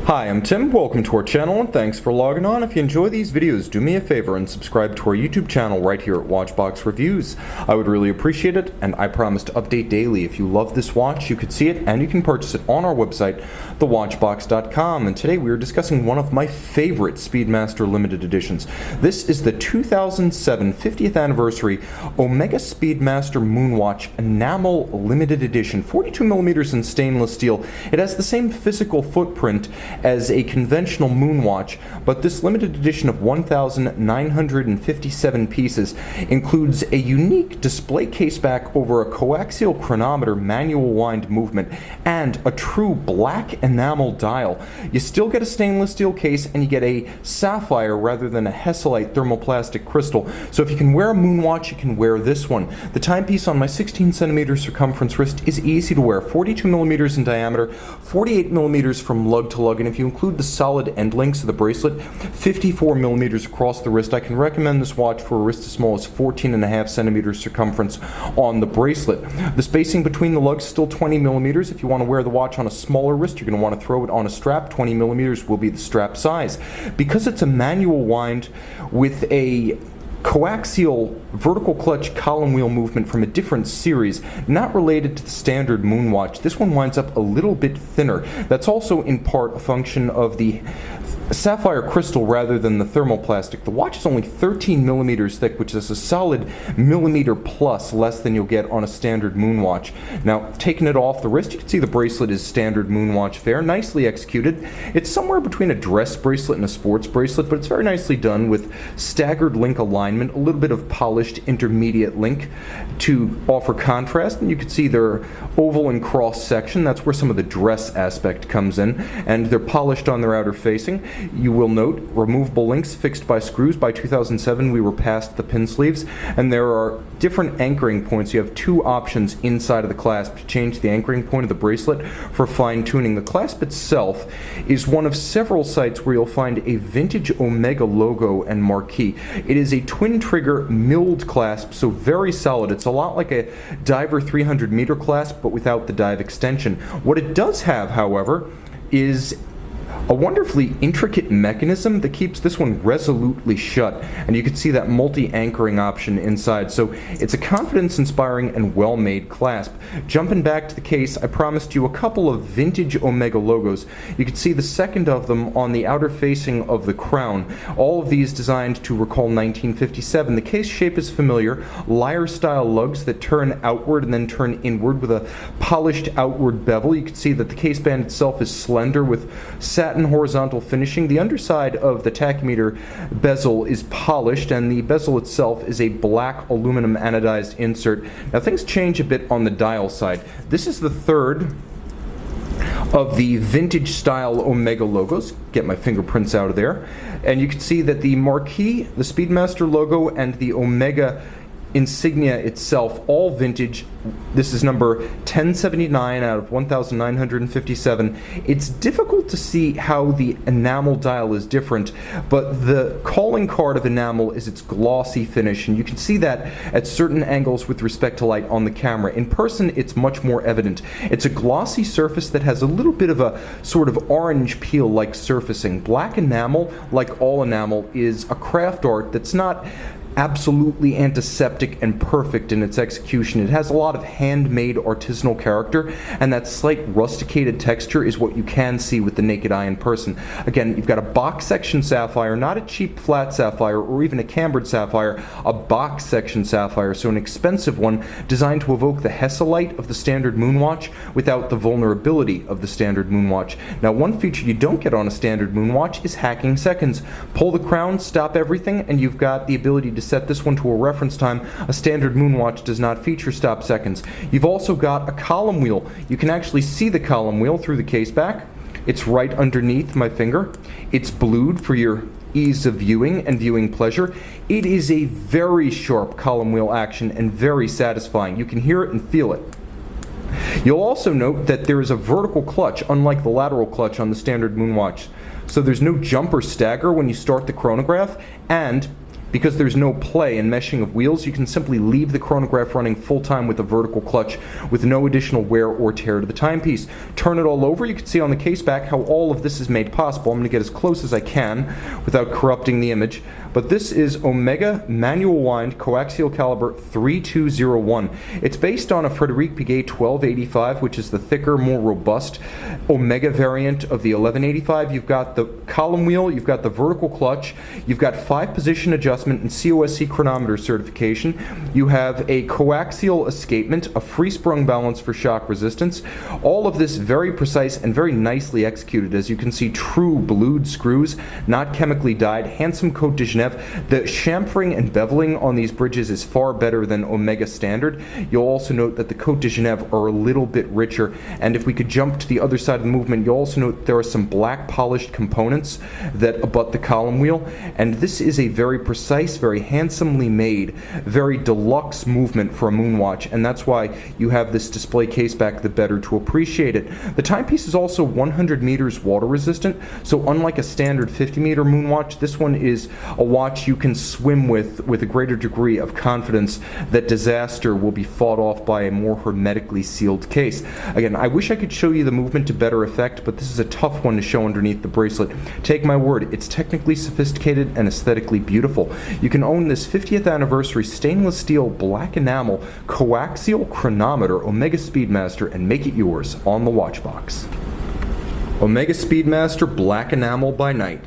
Hi, I'm Tim. Welcome to our channel and thanks for logging on. If you enjoy these videos, do me a favor and subscribe to our YouTube channel right here at Watchbox Reviews. I would really appreciate it, and I promise to update daily. If you love this watch, you could see it and you can purchase it on our website, thewatchbox.com. And today we are discussing one of my favorite Speedmaster limited editions. This is the 2007 50th anniversary Omega Speedmaster Moonwatch Enamel limited edition, 42mm in stainless steel. It has the same physical footprint as a conventional Moonwatch, but this limited edition of 1,957 pieces includes a unique display caseback over a coaxial chronometer manual wind movement and a true black enamel dial. You still get a stainless steel case and you get a sapphire rather than a hesselite thermoplastic crystal. So if you can wear a Moonwatch, you can wear this one. The timepiece on my 16cm circumference wrist is easy to wear, 42mm in diameter, 48mm from lug to lug, and if you include the solid end links of the bracelet, 54mm across the wrist. I can recommend this watch for a wrist as small as 14.5cm circumference on the bracelet. The spacing between the lugs is still 20mm. If you want to wear the watch on a smaller wrist, you're going to want to throw it on a strap. 20mm will be the strap size. Because it's a manual wind with a coaxial vertical clutch column wheel movement from a different series, not related to the standard Moonwatch, this one winds up a little bit thinner. That's also in part a function of the sapphire crystal rather than the thermoplastic. The watch is only 13mm thick, which is a solid millimeter plus less than you'll get on a standard Moonwatch. Now, taking it off the wrist, you can see the bracelet is standard Moonwatch fare, nicely executed. It's somewhere between a dress bracelet and a sports bracelet, but it's very nicely done with staggered link alignment, a little bit of polished intermediate link to offer contrast, and you can see their oval and cross section. That's where some of the dress aspect comes in, and they're polished on their outer facing. You will note removable links fixed by screws. By 2007 we were past the pin sleeves, and there are different anchoring points. You have two options inside of the clasp to change the anchoring point of the bracelet for fine tuning. The clasp itself is one of several sites where you'll find a vintage Omega logo and marquee. It is a twin trigger milled clasp, so very solid. It's a lot like a diver 300-meter clasp, but without the dive extension. What it does have, however, is a wonderfully intricate mechanism that keeps this one resolutely shut, and you can see that multi-anchoring option inside. So it's a confidence-inspiring and well-made clasp. Jumping back to the case, I promised you a couple of vintage Omega logos. You can see the second of them on the outer facing of the crown. All of these designed to recall 1957. The case shape is familiar, lyre-style lugs that turn outward and then turn inward with a polished outward bevel. You can see that the case band itself is slender with satin horizontal finishing. The underside of the tachymeter bezel is polished, and the bezel itself is a black aluminum anodized insert. Now things change a bit on the dial side. This is the third of the vintage style Omega logos. Get my fingerprints out of there, and you can see that the marquee, the Speedmaster logo, and the Omega insignia itself, all vintage. This is number 1079 out of 1957. It's difficult to see how the enamel dial is different, but the calling card of enamel is its glossy finish, and you can see that at certain angles with respect to light on the camera. In person, it's much more evident. It's a glossy surface that has a little bit of a sort of orange peel-like surfacing. Black enamel, like all enamel, is a craft art that's not absolutely antiseptic and perfect in its execution. It has a lot of handmade artisanal character, and that slight rusticated texture is what you can see with the naked eye in person. Again, you've got a box section sapphire, not a cheap flat sapphire or even a cambered sapphire, a box section sapphire, so an expensive one designed to evoke the hesselite of the standard Moonwatch without the vulnerability of the standard Moonwatch. Now, one feature you don't get on a standard Moonwatch is hacking seconds. Pull the crown, stop everything, and you've got the ability to set this one to a reference time. A standard Moonwatch does not feature stop seconds. You've also got a column wheel. You can actually see the column wheel through the case back. It's right underneath my finger. It's blued for your ease of viewing and viewing pleasure. It is a very sharp column wheel action and very satisfying. You can hear it and feel it. You'll also note that there is a vertical clutch, unlike the lateral clutch on the standard Moonwatch. So there's no jump or stagger when you start the chronograph, and Because there's no play and meshing of wheels, you can simply leave the chronograph running full time with a vertical clutch with no additional wear or tear to the timepiece. Turn it all over, you can see on the case back how all of this is made possible. I'm going to get as close as I can without corrupting the image. But this is Omega manual wind coaxial caliber 3201. It's based on a Frederic Piguet 1285, which is the thicker, more robust Omega variant of the 1185. You've got the column wheel, you've got the vertical clutch, you've got 5-position adjustment and COSC chronometer certification. You have a coaxial escapement, a free sprung balance for shock resistance. All of this very precise and very nicely executed. As you can see, true blued screws, not chemically dyed, handsome Cote de Genève. The chamfering and beveling on these bridges is far better than Omega standard. You'll also note that the Cote de Genève are a little bit richer, and if we could jump to the other side of the movement, you'll also note there are some black polished components that abut the column wheel, and this is a very precise, very handsomely made, very deluxe movement for a Moonwatch, and that's why you have this display case back the better to appreciate it. The timepiece is also 100 meters water resistant, so unlike a standard 50 meter Moonwatch, this one is a watch you can swim with a greater degree of confidence that disaster will be fought off by a more hermetically sealed case. Again, I wish I could show you the movement to better effect, but this is a tough one to show underneath the bracelet. Take my word, it's technically sophisticated and aesthetically beautiful. You can own this 50th anniversary stainless steel black enamel coaxial chronometer Omega Speedmaster and make it yours on the watch box. Omega Speedmaster Black Enamel by night.